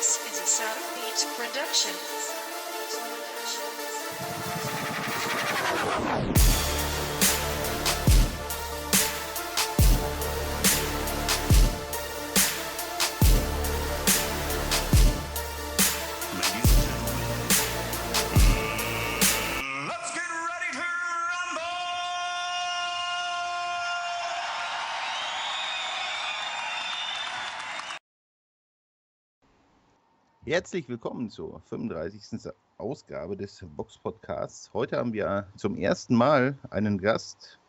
This is a South Beach production. Herzlich willkommen zur 35. Ausgabe des Boxpodcasts. Heute haben wir zum ersten Mal einen Gast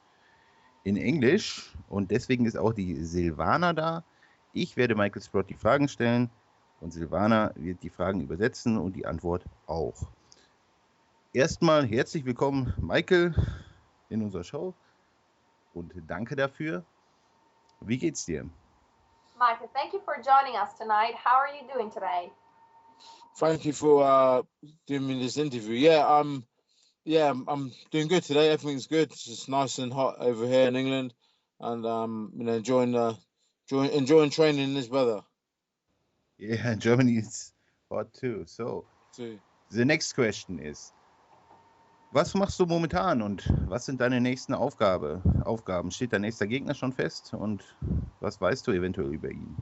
in Englisch und deswegen ist auch die Sylvana da. Ich werde Michael Sprott die Fragen stellen und Sylvana wird die Fragen übersetzen und die Antwort auch. Erstmal herzlich willkommen, Michael, in unserer Show und danke dafür. Wie geht's dir? Michael, thank you for joining us tonight. How are you doing today? Thank you for doing me this interview. I'm doing good today. Everything's good. It's just nice and hot over here in England, and enjoying training in this weather. Yeah, Germany is hot too. So, the next question is: Was machst du momentan und was sind deine nächsten Aufgaben? Steht dein nächster Gegner schon fest und was weißt du eventuell über ihn?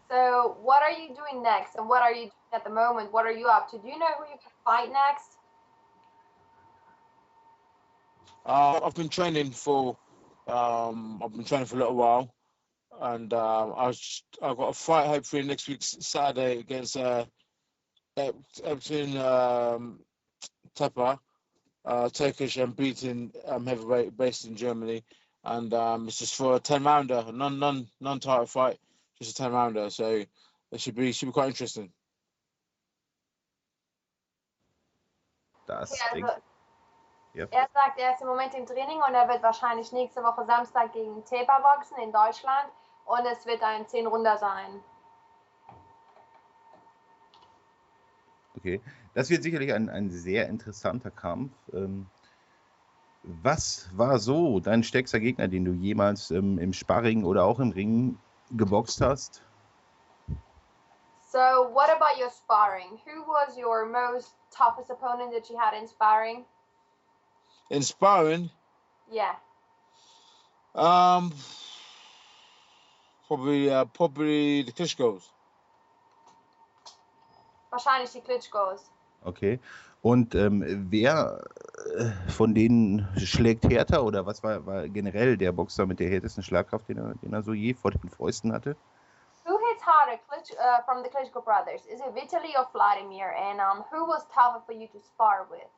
So, what are you doing next, and what are you doing at the moment? What are you up to? Do you know who you can fight next? I've been training for a little while, and I've got a fight hopefully next week Saturday against Epton Tepa, Turkish and beaten heavyweight based in Germany, and it's just for a 10-rounder, non-title fight. Just a 10-rounder, so it should be quite interesting. Er sagt, er ist im Moment im Training und er wird wahrscheinlich nächste Woche Samstag gegen Tepa boxen in Deutschland und es wird ein 10-Runder sein. Okay, das wird sicherlich ein sehr interessanter Kampf. Was war so dein stärkster Gegner, den du jemals im Sparring oder auch im Ring geboxt hast? So, what about your sparring? Who was your most toughest opponent that you had in sparring? In sparring? Yeah. Probably the Klitschkos. Wahrscheinlich die Klitschkos. Okay. Und wer von denen schlägt härter oder was war generell der Boxer mit der härtesten Schlagkraft, den er so je vor den Fäusten hatte? Who hits harder from the Klitschko brothers? Is it Vitaly or Vladimir? And who was tougher for you to spar with?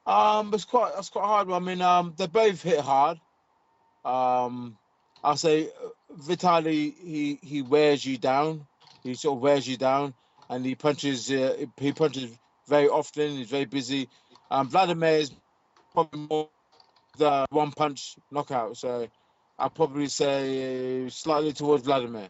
That's quite hard. I mean, they both hit hard. I'll say Vitaly, he wears you down. He sort of wears you down, and he punches very often. He's very busy. Vladimir is probably more the one-punch knockout. So I'll probably say slightly towards Vladimir.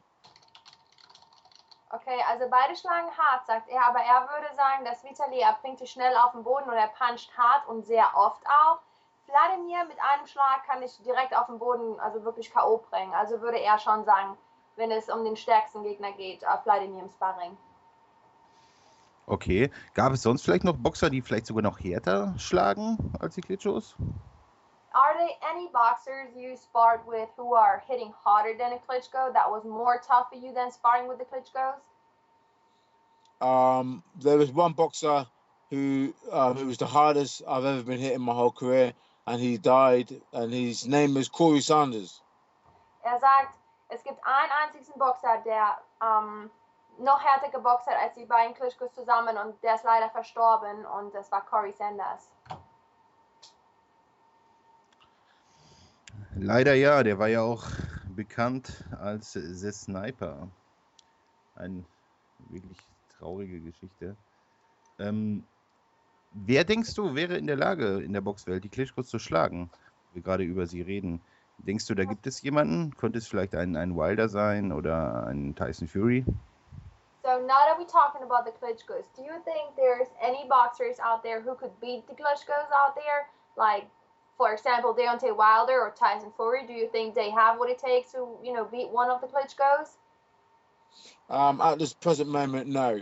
Okay, also beide schlagen hart, sagt er, aber er würde sagen, dass Vitaly, er bringt dich schnell auf den Boden und er puncht hart und sehr oft auch. Vladimir mit einem Schlag kann dich direkt auf den Boden, also wirklich K.O. bringen. Also würde er schon sagen, wenn es um den stärksten Gegner geht, auf Vladimir im Sparring. Okay, gab es sonst vielleicht noch Boxer, die vielleicht sogar noch härter schlagen als die Klitschkos? Are there any boxers you sparred with who are hitting harder than a Klitschko that was more tough for you than sparring with the Klitschkos? There was one boxer who it was the hardest I've ever been hit in my whole career, and he died, and his name was Corey Sanders. Er sagt, es gibt einen einzigen Boxer, der noch härter geboxt hat als die beiden Klitschkos zusammen und der ist leider verstorben und das war Corey Sanders. Leider ja, der war ja auch bekannt als The Sniper. Eine wirklich traurige Geschichte. Wer denkst du, wäre in der Lage, in der Boxwelt die Klitschkos zu schlagen? Wir gerade über sie reden. Denkst du, da gibt es jemanden? Könnte es vielleicht ein Wilder sein oder ein Tyson Fury? So now that we're talking about the Klitschkos, do you think there's any boxers out there who could beat the Klitschkos out there? Like, for example, Deontay Wilder or Tyson Fury, do you think they have what it takes to, beat one of the Klitschkos? At this present moment, no.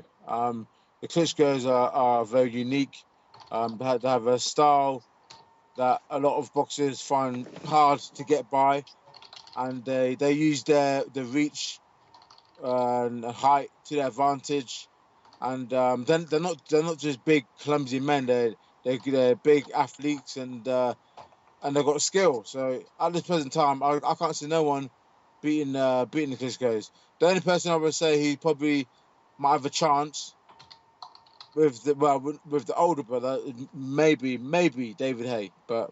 The Klitschko's are very unique. They have a style that a lot of boxers find hard to get by, and they use the reach and height to their advantage. And then they're not just big clumsy men. They're big athletes, and they've got skill. So at this present time, I can't see no one beating the Klitschko's. The only person I would say he probably might have a chance with the older brother, maybe David Haye, but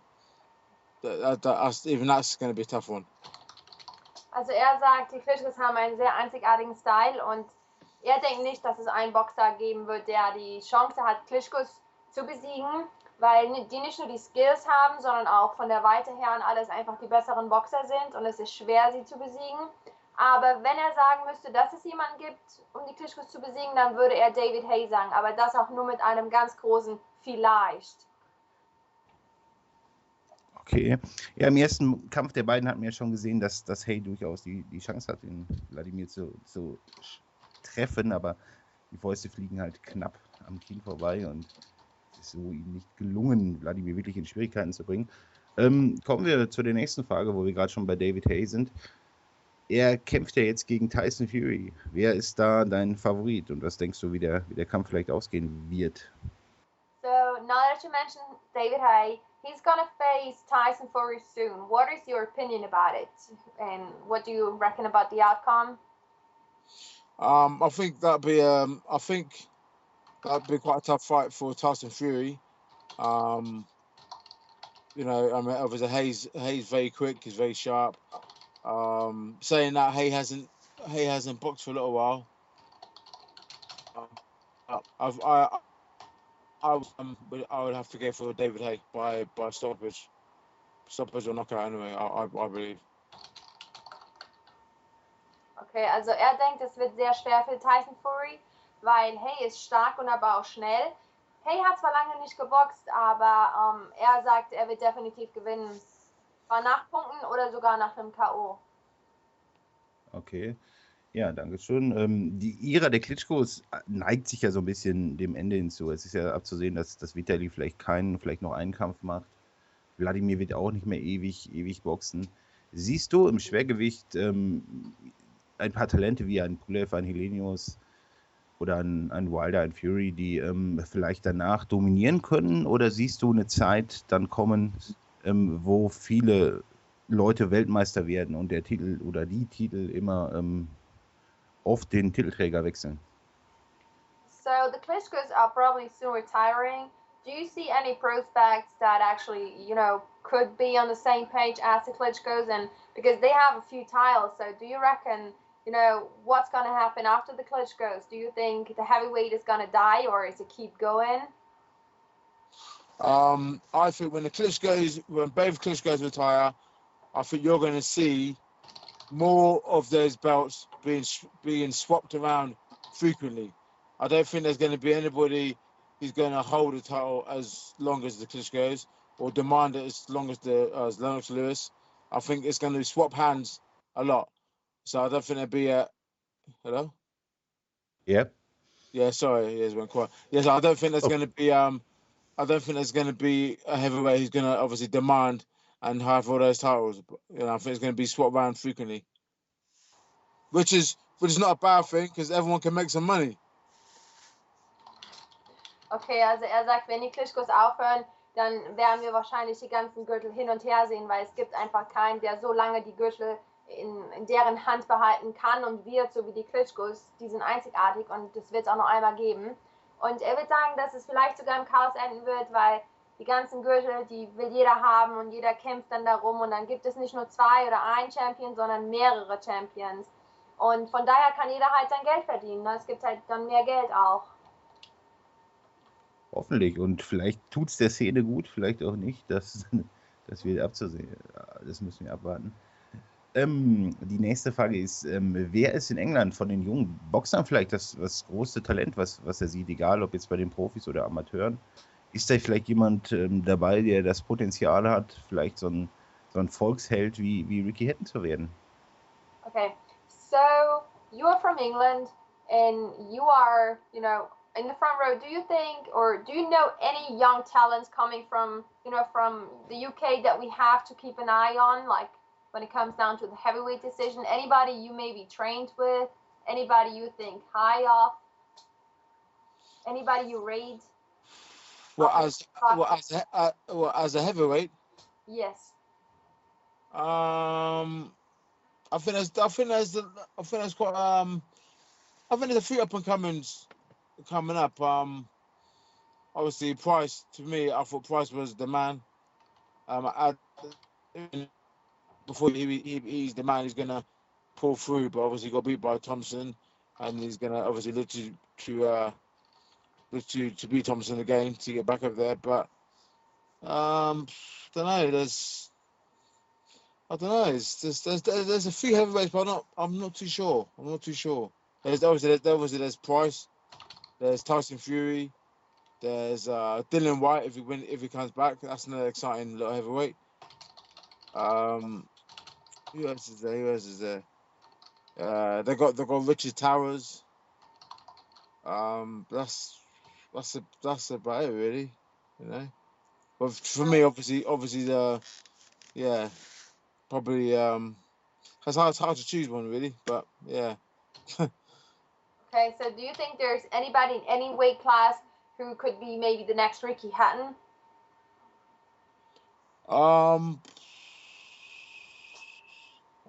even that's going to be a tough one. Also er sagt, die Klitschkos haben einen sehr einzigartigen Style und er denkt nicht, dass es einen Boxer geben wird, der die Chance hat, Klitschkos zu besiegen, weil die nicht nur die Skills haben, sondern auch von der Weite her und alles einfach die besseren Boxer sind und es ist schwer, sie zu besiegen. Aber wenn er sagen müsste, dass es jemanden gibt, um die Klitschkos zu besiegen, dann würde er David Haye sagen, aber das auch nur mit einem ganz großen Vielleicht. Okay. Ja, im ersten Kampf der beiden hatten wir ja schon gesehen, dass Haye durchaus die Chance hat, den Wladimir zu treffen, aber die Fäuste fliegen halt knapp am Kinn vorbei und es ist so ihm nicht gelungen, Wladimir wirklich in Schwierigkeiten zu bringen. Kommen wir zu der nächsten Frage, wo wir gerade schon bei David Haye sind. Er kämpft ja jetzt gegen Tyson Fury. Wer ist da dein Favorit und was denkst du, wie der Kampf vielleicht ausgehen wird? So, now that you mentioned David Haye, he's gonna face Tyson Fury soon. What is your opinion about it? And what do you reckon about the outcome? I think that'd be quite a tough fight for Tyson Fury. You know, I mean, obviously Haye's very quick, he's very sharp. Saying that Haye hasn't boxed for a little while. I would have to go for David Haye by stoppage or knockout anyway. I believe. Okay, also er denkt, es wird sehr schwer für Tyson Fury, weil Haye ist stark und aber auch schnell. Haye hat zwar lange nicht geboxt, aber er sagt, er wird definitiv gewinnen. Zwar nach Punkten oder sogar nach einem K.O. Okay. Ja, danke schön. Die Ära der Klitschkos neigt sich ja so ein bisschen dem Ende hinzu. Es ist ja abzusehen, dass Vitali vielleicht noch einen Kampf macht. Wladimir wird auch nicht mehr ewig boxen. Siehst du im Schwergewicht ein paar Talente wie ein Pulev, ein Helenius oder ein Wilder, ein Fury, die vielleicht danach dominieren können? Oder siehst du eine Zeit dann kommen, wo viele Leute Weltmeister werden und der Titel oder die Titel immer oft den Titelträger wechseln? So the Klitschkos are probably soon retiring. Do you see any prospects that actually, you know, could be on the same page as the Klitschkos? And because they have a few titles, so do you reckon, you know, what's going to happen after the Klitschkos? Do you think the heavyweight is going to die or is it keep going? I think when both Klitschkos retire, I think you're going to see more of those belts being swapped around frequently. I don't think there's going to be anybody who's going to hold the title as long as the Klitschko's or demand it as long as Lennox Lewis. I think it's going to swap hands a lot. So I don't think there'll be a hello. Yep. Yeah, sorry, it went quiet. Yes, I don't think there's going to be I don't think there's going to be a heavyweight who's going to obviously demand and have all those titles. You know, I think it's going to be swapped around frequently, which is not a bad thing because everyone can make some money. Okay, also er sagt, wenn die Klitschkos aufhören, dann werden wir wahrscheinlich die ganzen Gürtel hin und her sehen, weil es gibt einfach keinen, der so lange die Gürtel in deren Hand behalten kann und wird, so wie die Klitschkos. Die sind einzigartig und das wird es auch noch einmal geben. Und er wird sagen, dass es vielleicht sogar im Chaos enden wird, weil die ganzen Gürtel, die will jeder haben und jeder kämpft dann darum und dann gibt es nicht nur 2 oder ein Champion, sondern mehrere Champions. Und von daher kann jeder halt sein Geld verdienen. Es gibt halt dann mehr Geld auch. Hoffentlich. Und vielleicht tut es der Szene gut, vielleicht auch nicht. Das wird abzusehen. Das müssen wir abwarten. Die nächste Frage ist, wer ist in England von den jungen Boxern vielleicht das große Talent, was er sieht, egal ob jetzt bei den Profis oder Amateuren? Ist da vielleicht jemand dabei, der das Potenzial hat, vielleicht so ein Volksheld wie Ricky Hatton zu werden? Okay, so you are from England and you are, you know, in the front row. Do you think, or do you know any young talents coming from, you know, from the UK that we have to keep an eye on, like when it comes down to the heavyweight decision? Anybody you may be trained with? Anybody you think high off? Anybody you rate? Well, off as the well box? as a heavyweight, Yes. I think there's quite I think there's a few up and comings coming up. Obviously Price, to me, I thought Price was the man. Before he's the man who's gonna pull through, but obviously got beat by Thompson, and he's gonna obviously look to beat Thompson again to get back up there. But don't know. I don't know. There's a few heavyweights, but I'm not too sure. There's Price. There's Tyson Fury. There's Dylan White if he comes back. That's another exciting little heavyweight. Who else is there? They got Richard Towers. That's about it really. You know. But for me, obviously probably it's hard to choose one really. But yeah. Okay, so do you think there's anybody in any weight class who could be maybe the next Ricky Hatton? I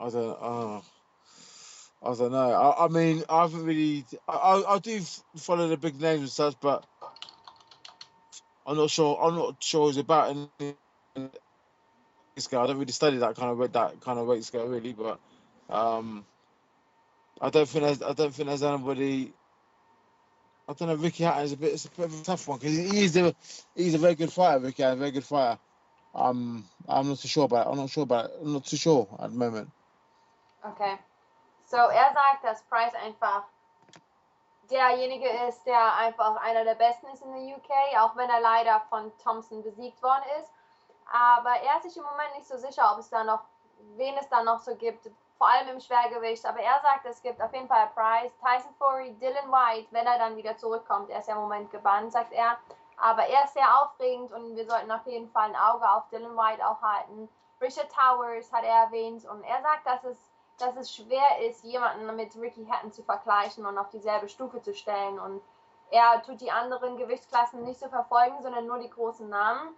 don't know. I mean, I haven't really. I do follow the big names and such, but I'm not sure. It's about this guy. I don't really study that kind of weight scale really, but I don't think there's anybody. I don't know. Ricky Hatton is it's a bit of a tough one because he's a very good fighter. Ricky Hatton, a very good fighter. I'm not too sure about it. I'm not too sure at the moment. Okay. So sagt, dass Price einfach derjenige ist, der einfach einer der Besten ist in der UK, auch wenn er leider von Thompson besiegt worden ist. Aber er ist sich im Moment nicht so sicher, wen es da noch so gibt, vor allem im Schwergewicht. Aber er sagt, es gibt auf jeden Fall Price, Tyson Fury, Dylan White, wenn er dann wieder zurückkommt. Er ist ja im Moment gebannt, sagt er. Aber er ist sehr aufregend und wir sollten auf jeden Fall ein Auge auf Dylan White auch halten. Richard Towers hat er erwähnt und er sagt, dass es schwer ist, jemanden mit Ricky Hatton zu vergleichen und auf dieselbe Stufe zu stellen. Und er tut die anderen Gewichtsklassen nicht so verfolgen, sondern nur die großen Namen.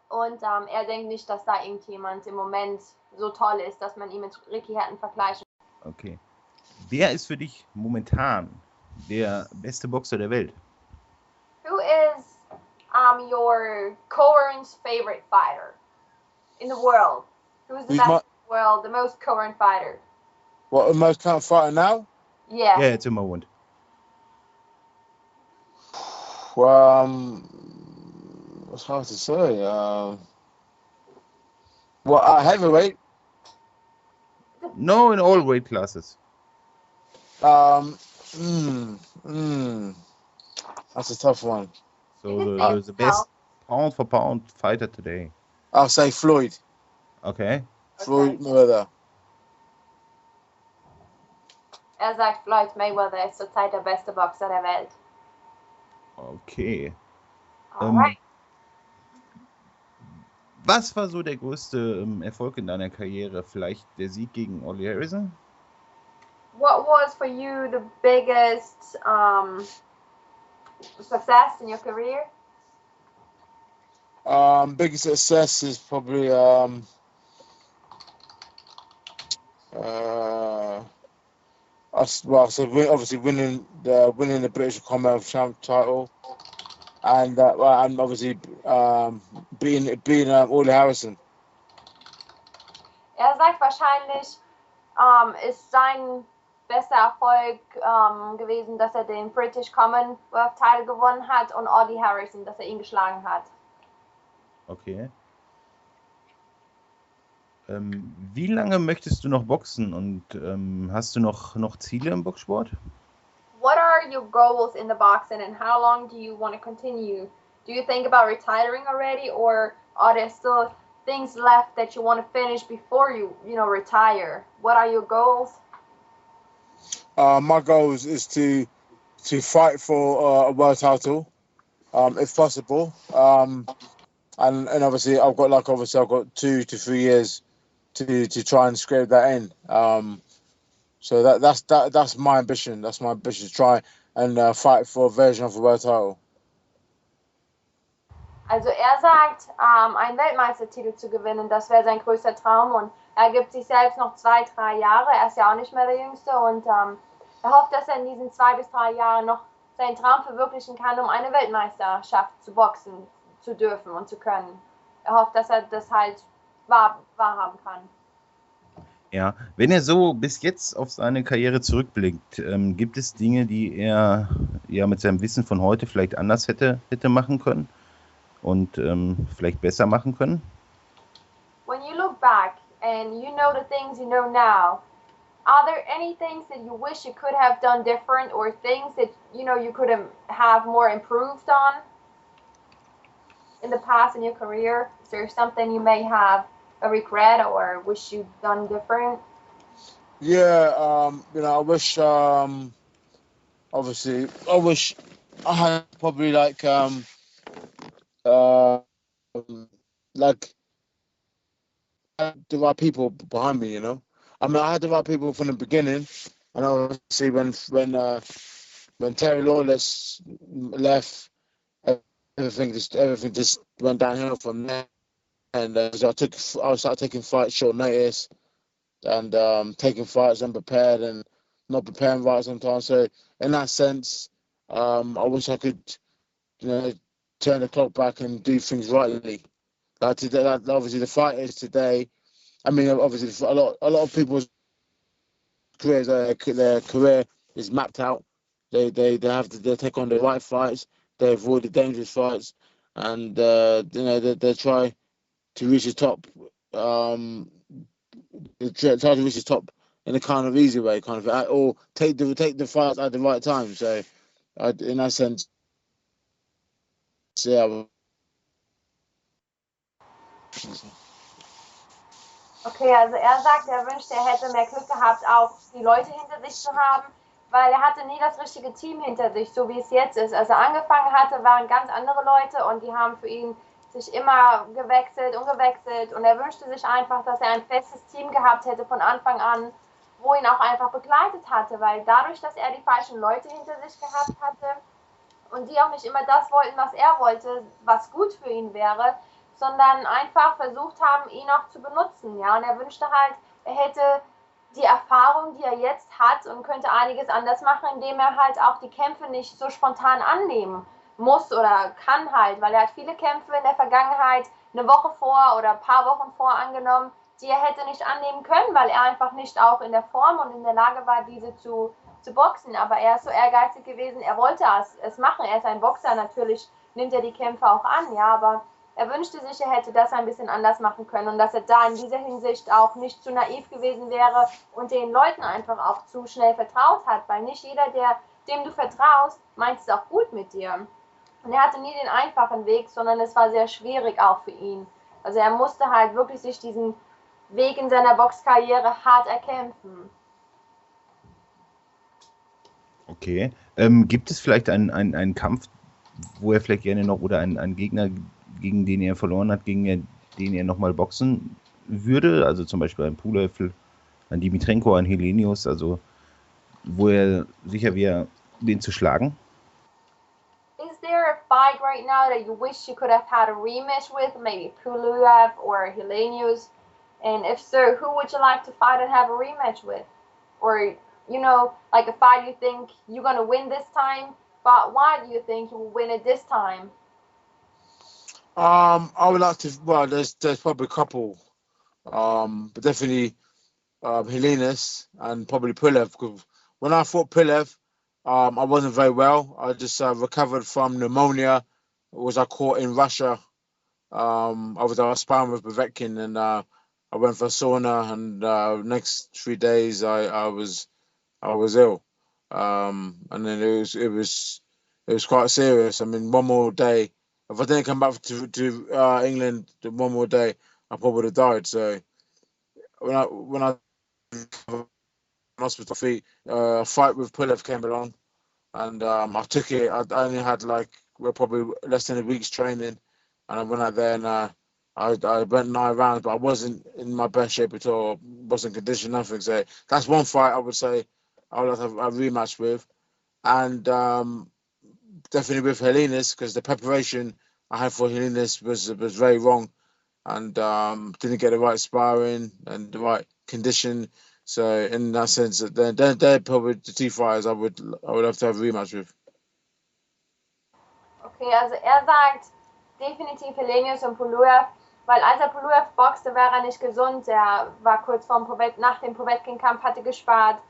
Und er denkt nicht, dass da irgendjemand im Moment so toll ist, dass man ihn mit Ricky Hatton vergleichen kann. Okay. Wer ist für dich momentan der beste Boxer der Welt? Who is your current favorite fighter in the world? Who's the best in the world, the most current fighter? What, the most current fighter now? Yeah. Yeah, it's a moment. It's hard to say. Heavyweight? No, in all weight classes. That's a tough one. So the best pound for pound fighter today. I'll say Floyd. Okay. Floyd Mayweather. Sagt, Floyd Mayweather ist zurzeit der beste Boxer der Welt. Okay. Alright. Was war so der größte Erfolg in deiner Karriere? Vielleicht der Sieg gegen Ollie Harrison? What was for you the biggest success in your career? Biggest success is probably obviously winning the British Commonwealth Champ title, and obviously beating Ollie Harrison. Sagt wahrscheinlich ist sein bester Erfolg gewesen, dass er den British Commonwealth Title gewonnen hat und Ollie Harrison, dass er ihn geschlagen hat. Okay. Wie lange möchtest du noch boxen und hast du noch Ziele im Boxsport? What are your goals in the boxing and how long do you want to continue? Do you think about retiring already or are there still things left that you want to finish before you retire? What are your goals? My goal is to fight for a world title, if possible. And obviously I've got 2 to 3 years to try and scrape that in. So that's my ambition. That's my ambition, to try and fight for a version of the world title. Also er sagt, einen Weltmeistertitel zu gewinnen, das wäre sein größter Traum und er gibt sich selbst noch 2, 3 Jahre. Er ist ja auch nicht mehr der Jüngste und er hofft, dass er in diesen 2 bis 3 Jahren noch seinen Traum verwirklichen kann, um eine Weltmeisterschaft zu boxen zu dürfen und zu können. Er hofft, dass er das halt wahrhaben kann. Ja, wenn er so bis jetzt auf seine Karriere zurückblickt, gibt es Dinge, die er ja mit seinem Wissen von heute vielleicht anders hätte machen können und vielleicht besser machen können? When you look back and you know the things you know now, are there any things that you wish you could have done different or things that you could have more improved on in the past in your career? Is there something you may have a regret or wish you'd done different? Yeah, I wish obviously I wish I had probably like the right people behind me, I mean, I had the right people from the beginning, and obviously when Terry Lawless left, everything just went downhill from there. And I started taking fights short notice, and taking fights unprepared and not preparing right sometimes. So in that sense, I wish I could, turn the clock back and do things rightly. Like today, obviously the fighters today. I mean, obviously a lot of people's careers, their career is mapped out. They take on the right fights. They avoid the dangerous fights, and they try to reach the top. They try to reach the top in a kind of easy way, or take the fights at the right time. So, in that sense, yeah. Okay, also er sagt, er wünscht, er hätte mehr Glück gehabt, auch die Leute hinter sich zu haben, weil er hatte nie das richtige Team hinter sich, so wie es jetzt ist. Als er angefangen hatte, waren ganz andere Leute und die haben für ihn sich immer gewechselt und er wünschte sich einfach, dass er ein festes Team gehabt hätte von Anfang an, wo ihn auch einfach begleitet hatte, weil dadurch, dass er die falschen Leute hinter sich gehabt hatte und die auch nicht immer das wollten, was er wollte, was gut für ihn wäre, sondern einfach versucht haben, ihn auch zu benutzen, ja, und er wünschte halt, er hätte die Erfahrung, die er jetzt hat und könnte einiges anders machen, indem er halt auch die Kämpfe nicht so spontan annehmen muss oder kann halt, weil er hat viele Kämpfe in der Vergangenheit eine Woche vor oder ein paar Wochen vor angenommen, die er hätte nicht annehmen können, weil er einfach nicht auch in der Form und in der Lage war, diese zu boxen, aber er ist so ehrgeizig gewesen, er wollte es machen, er ist ein Boxer, natürlich nimmt er die Kämpfe auch an, ja, aber er wünschte sich, er hätte das ein bisschen anders machen können und dass er da in dieser Hinsicht auch nicht zu naiv gewesen wäre und den Leuten einfach auch zu schnell vertraut hat, weil nicht jeder, dem du vertraust, meint es auch gut mit dir. Und er hatte nie den einfachen Weg, sondern es war sehr schwierig auch für ihn. Also er musste halt wirklich sich diesen Weg in seiner Boxkarriere hart erkämpfen. Okay. Gibt es vielleicht einen Kampf, wo er vielleicht gerne noch, oder einen Gegner, gegen den er verloren hat, gegen den er nochmal boxen würde? Also zum Beispiel ein Pulev, ein Dimitrenko, ein Helenius, also wo er sicher wäre, den zu schlagen? Is there a fight right now that you wish you could have had a rematch with, maybe Pulev or Helenius? And if so, who would you like to fight and have a rematch with? Or, like a fight you think you're going to win this time, but why do you think you will win it this time? I would like to. Well, there's probably a couple, but definitely Helenius and probably Pulev. Because when I fought Pulev, I wasn't very well. I just recovered from pneumonia. I caught in Russia. I was sparring with Povetkin, and I went for a sauna. And next 3 days, I was ill. And then it was quite serious. I mean, one more day. If I didn't come back to England one more day, I probably would have died. So when I hospital feet. A fight with Pulev came along, and I took it. I only had probably less than a week's training, and I went out there and I went 9 rounds, but I wasn't in my best shape at all. Wasn't conditioned, nothing. So that's one fight I would say I would have a rematch with, and definitely with Helenas, because the preparation I had for Helenas was very wrong, and didn't get the right sparring and the right condition. So in that sense, they're probably the 2 fighters I would have to have a rematch with. Okay, also sagt definitiv Helenius und Pulev, weil als Pulev boxte, war er nicht gesund. Er war kurz nach dem Povetkin-Kampf, hatte gespart,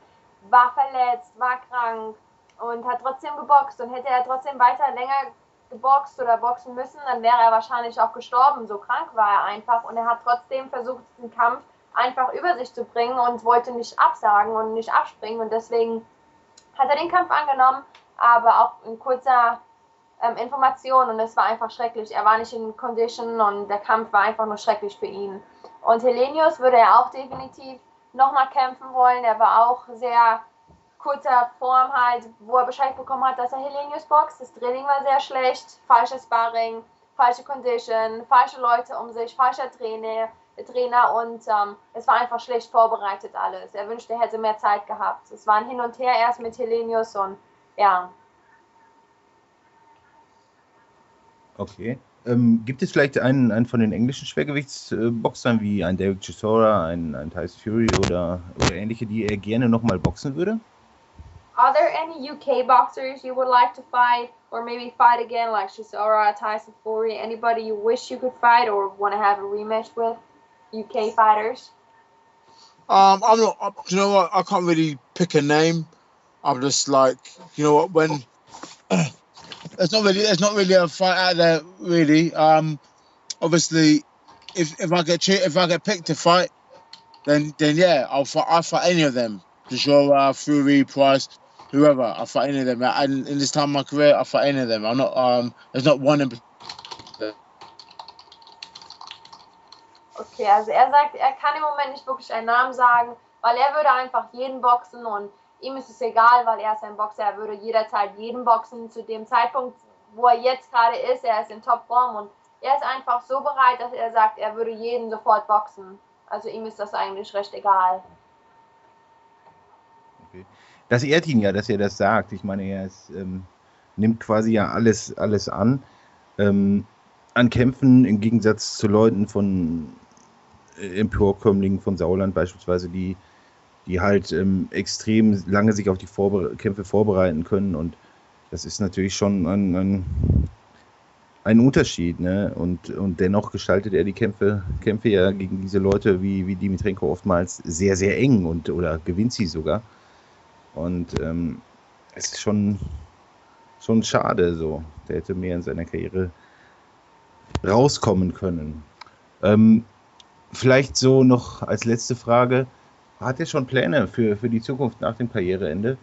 war verletzt, war krank und hat trotzdem geboxt. Und hätte er trotzdem weiter länger geboxt oder boxen müssen, dann wäre er wahrscheinlich auch gestorben. So krank war er einfach. Und er hat trotzdem versucht, diesen Kampf einfach über sich zu bringen und wollte nicht absagen und nicht abspringen. Und deswegen hat er den Kampf angenommen, aber auch in kurzer Information, und es war einfach schrecklich. Er war nicht in Condition und der Kampf war einfach nur schrecklich für ihn. Und Helenius würde er auch definitiv nochmal kämpfen wollen. Er war auch sehr kurzer Form halt, wo er Bescheid bekommen hat, dass er Helenius boxt. Das Training war sehr schlecht, falsches Sparring, falsche Condition, falsche Leute um sich, falscher Trainer und es war einfach schlecht vorbereitet alles. Er wünschte, er hätte mehr Zeit gehabt. Es war ein Hin und Her erst mit Helenius und ja. Okay. Gibt es vielleicht einen von den englischen Schwergewichtsboxern wie ein Derek Chisora, ein Tyson Fury oder ähnliche, die er gerne nochmal boxen würde? Are there any UK boxers you would like to fight or maybe fight again, like Chisora, Tyson Fury, anybody you wish you could fight or want to have a rematch with? UK fighters? I'm not. You know what? I can't really pick a name. I'm just like, you know what? When there's not really a fight out there really. Obviously, if I get picked to fight, then yeah, I'll fight any of them. Chisora, Fury, Price, whoever. I'll fight any of them. And in this time of my career, I'll fight any of them. I'm not. There's not one in. Okay, also er sagt, er kann im Moment nicht wirklich einen Namen sagen, weil er würde einfach jeden boxen und ihm ist es egal, weil er ist ein Boxer, er würde jederzeit jeden boxen zu dem Zeitpunkt, wo er jetzt gerade ist, er ist in Topform und er ist einfach so bereit, dass er sagt, er würde jeden sofort boxen. Also ihm ist das eigentlich recht egal. Okay. Das ehrt ihn ja, dass er das sagt. Ich meine, er nimmt quasi ja alles an Kämpfen, im Gegensatz zu Leuten von Emporkömmlingen von Sauerland beispielsweise, die halt extrem lange sich auf die Kämpfe vorbereiten können, und das ist natürlich schon ein Unterschied, ne? Und dennoch gestaltet er die Kämpfe ja gegen diese Leute wie Dimitrenko oftmals sehr, sehr eng oder gewinnt sie sogar. Und es ist schon schade so. Der hätte mehr in seiner Karriere rauskommen können. Vielleicht so noch als letzte Frage, hat er schon Pläne für die Zukunft nach dem Karriereende?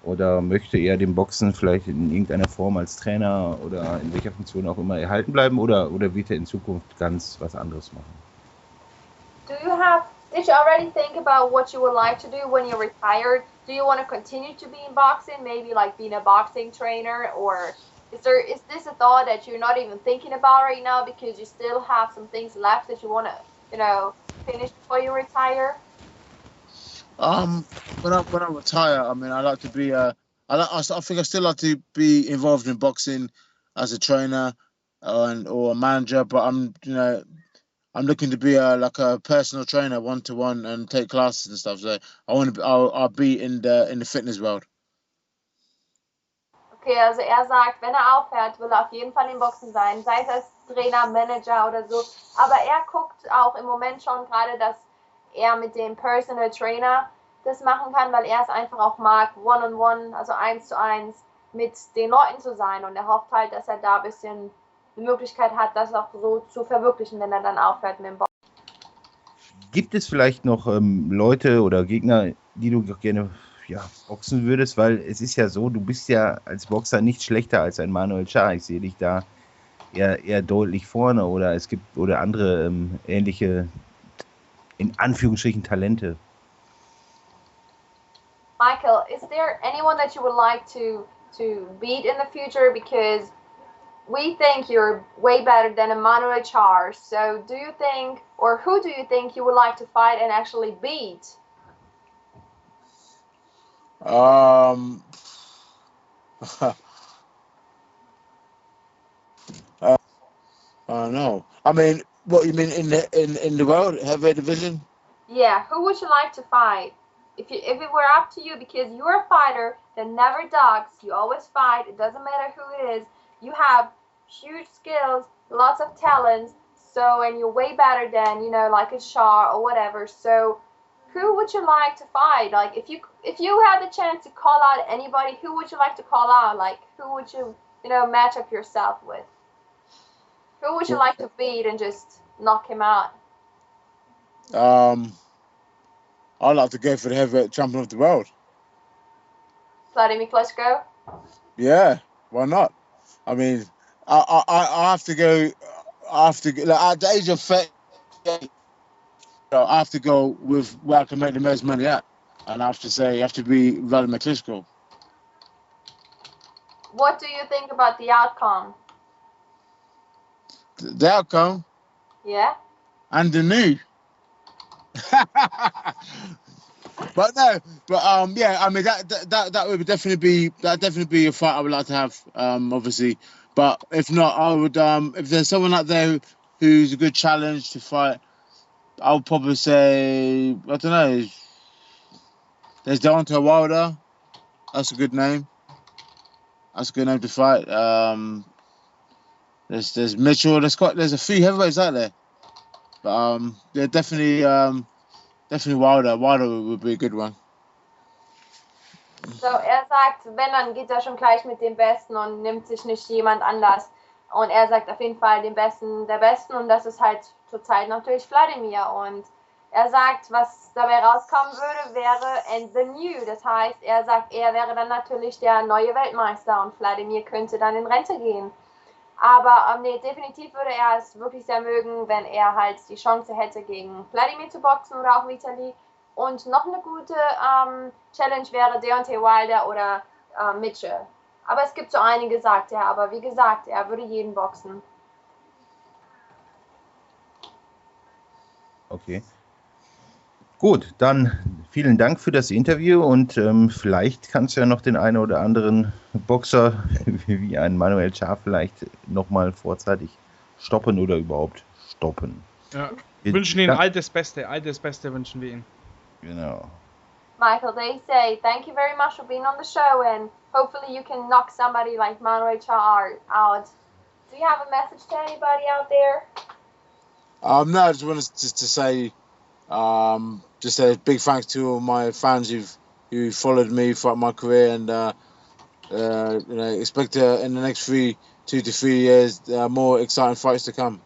Oder möchte er dem Boxen vielleicht in irgendeiner Form als Trainer oder in welcher Funktion auch immer erhalten bleiben? Oder wird er in Zukunft ganz was anderes machen? Did you already think about what you would like to do when you're retired? Do you want to continue to be in boxing, maybe like being a boxing trainer, or is this a thought that you're not even thinking about right now because you still have some things left that you want to, finish before you retire? When I retire, I mean, I like to be I think I still like to be involved in boxing as a trainer or a manager, but I'm looking to be like a personal trainer, 1-to-1, and take classes and stuff. So I'll be in the fitness world. Okay, also er sagt, wenn er aufhört, will er auf jeden Fall im Boxen sein, sei es als Trainer, Manager oder so. Aber er guckt auch im Moment schon gerade, dass er mit dem Personal Trainer das machen kann, weil er es einfach auch mag, One-on-One, also 1-zu-1 mit den Leuten zu sein. Und er hofft halt, dass er da ein bisschen die Möglichkeit hat, das auch so zu verwirklichen, wenn er dann aufhört mit dem Boxen. Gibt es vielleicht noch Leute oder Gegner, die du gerne boxen würdest? Weil es ist ja so, du bist ja als Boxer nicht schlechter als ein Manuel Schah. Ich sehe dich da eher deutlich vorne, oder es gibt andere ähnliche, in Anführungsstrichen, Talente. Michael, is there anyone that you would like to beat in the future? Because we think you're way better than Emmanuel Charles. So do you think, or who do you think you would like to fight and actually beat? No. I mean, what you mean in the world heavyweight division? Yeah, who would you like to fight? If it were up to you, because you're a fighter that never ducks, you always fight. It doesn't matter who it is. You have huge skills, lots of talents. So, and you're way better than like a Shaw or whatever. So, who would you like to fight? Like, if you had the chance to call out anybody, who would you like to call out? Like, who would you match up yourself with? Who would you like to beat and just knock him out? I'd like to go for the heavyweight champion of the world. Vladimir Klitschko? Yeah, why not? I mean, I have to go. Like, at the age of 30, I have to go with where I can make the most money at, and I have to say, you have to be Vladimir Klitschko. What do you think about the outcome? The outcome? Yeah. And the knee. Yeah, I mean that would definitely be a fight I would like to have, obviously. But if not, I would if there's someone out there who's a good challenge to fight, I would probably say, I don't know, there's Deontay Wilder. That's a good name. That's a good name to fight. There's Mitchell. There's a few heavyweights out there. But yeah, definitely Wilder. Wilder would be a good one. So, sagt, wenn, dann geht er schon gleich mit dem Besten und nimmt sich nicht jemand anders. Und sagt auf jeden Fall den Besten der Besten, und das ist halt zurzeit natürlich Vladimir. Und sagt, was dabei rauskommen würde, wäre the new. Das heißt, sagt, wäre dann natürlich der neue Weltmeister und Vladimir könnte dann in Rente gehen. Aber nee, definitiv würde er es wirklich sehr mögen, wenn er halt die Chance hätte, gegen Vladimir zu boxen oder auch Vitali. Und noch eine gute Challenge wäre Deontay Wilder oder Mitchell. Aber es gibt so einige, sagt er. Aber wie gesagt, er würde jeden boxen. Okay. Gut, dann vielen Dank für das Interview, und vielleicht kannst du ja noch den einen oder anderen Boxer wie ein Manuel Schaf vielleicht nochmal vorzeitig stoppen oder überhaupt stoppen. Ja, wir wünschen Ihnen all das Beste wünschen wir Ihnen. Genau. Michael, they say thank you very much for being on the show, and hopefully you can knock somebody like Manuel Char out. Do you have a message to anybody out there? No, I just wanted to say, just a big thanks to all my fans who followed me throughout my career, and expect in the next 2 to 3 years more exciting fights to come.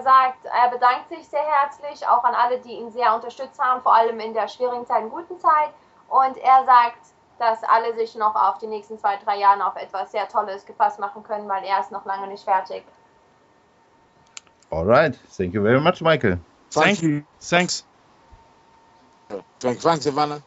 Sagt, bedankt sich sehr herzlich, auch an alle, die ihn sehr unterstützt haben, vor allem in der schwierigen Zeit, in guten Zeit. Und sagt, dass alle sich noch auf die nächsten 2-3 Jahre auf etwas sehr Tolles gefasst machen können, weil er ist noch lange nicht fertig. All right. Thank you very much, Michael. Thanks. Thanks, Sylvana.